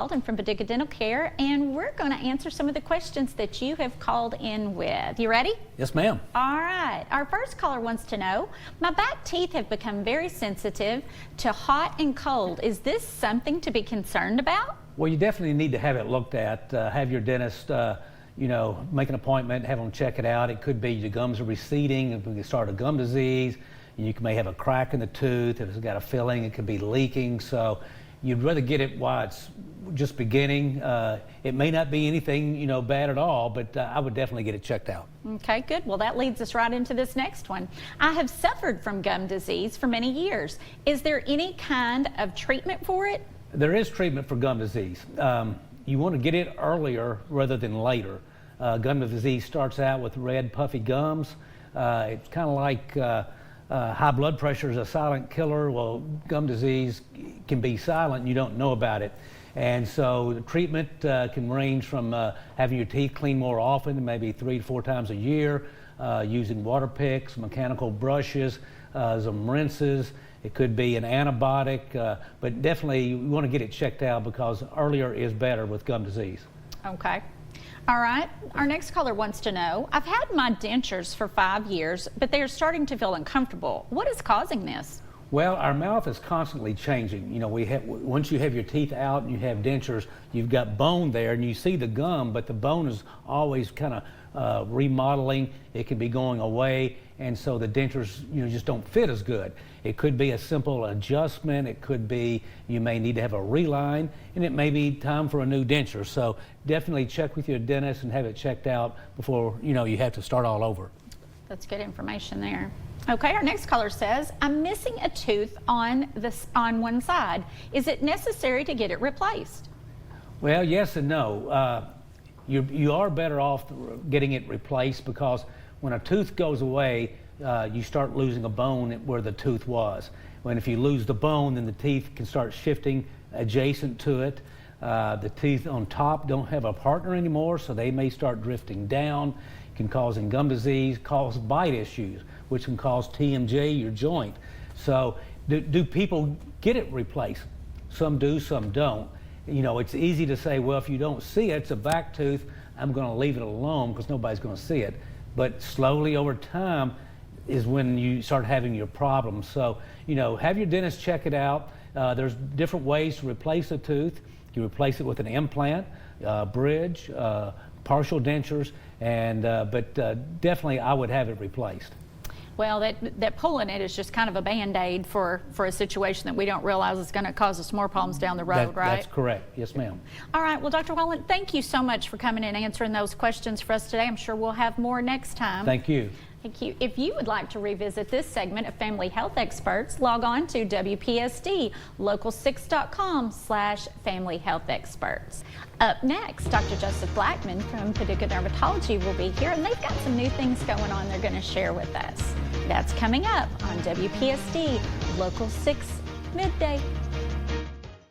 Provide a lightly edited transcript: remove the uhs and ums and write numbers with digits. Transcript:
Walden from PadDen Dental Care, and we're going to answer some of the questions that you have called in with. You ready? Yes, ma'am. All right. Our first caller wants to know, my back teeth have become very sensitive to hot and cold. Is this something to be concerned about? Well, you definitely need to have it looked at. Have your dentist, make an appointment, have them check it out. It could be your gums are receding, if we can start a gum disease. You may have a crack in the tooth. If it's got a filling, it could be leaking. So you'd rather get it while it's just beginning. It may not be anything, bad at all, but I would definitely get it checked out. Okay, good. Well, that leads us right into this next one. I have suffered from gum disease for many years. Is there any kind of treatment for it? There is treatment for gum disease. You want to get it earlier rather than later. Gum disease starts out with red, puffy gums. It's kind of like high blood pressure is a silent killer. Well, gum disease can be silent and you don't know about it. And so the treatment can range from having your teeth cleaned more often, maybe 3 to 4 times a year, using water picks, mechanical brushes, some rinses. It could be an antibiotic, but definitely you want to get it checked out because earlier is better with gum disease. Okay. All right. Our next caller wants to know, I've had my dentures for 5 years, but they are starting to feel uncomfortable. What is causing this? Well, our mouth is constantly changing. Once you have your teeth out and you have dentures, you've got bone there and you see the gum, but the bone is always kind of remodeling. It can be going away, and so the dentures, just don't fit as good. It could be a simple adjustment. It could be you may need to have a reline, and it may be time for a new denture. So definitely check with your dentist and have it checked out before you have to start all over. That's good information there. Okay, our next caller says, I'm missing a tooth on one side. Is it necessary to get it replaced? Well, yes and no. You are better off getting it replaced because when a tooth goes away, you start losing a bone where the tooth was. If you lose the bone, then the teeth can start shifting adjacent to it. The teeth on top don't have a partner anymore, so they may start drifting down. Can cause gum disease, cause bite issues, which can cause TMJ, your joint. So do people get it replaced? Some do, some don't. It's easy to say, well, if you don't see it, it's a back tooth, I'm going to leave it alone because nobody's going to see it. But slowly over time is when you start having your problems. So, have your dentist check it out. There's different ways to replace a tooth. You replace it with an implant, bridge, partial dentures, but definitely I would have it replaced. Well, that pulling it is just kind of a Band-Aid for a situation that we don't realize is going to cause us more problems down the road, right? That's correct. Yes, ma'am. All right. Well, Dr. Walden, thank you so much for coming and answering those questions for us today. I'm sure we'll have more next time. Thank you. Thank you. If you would like to revisit this segment of Family Health Experts, log on to WPSD, local6.com/Family Health Experts. Up next, Dr. Joseph Blackman from PadDen Dermatology will be here, and they've got some new things going on they're going to share with us. That's coming up on WPSD, Local 6 Midday.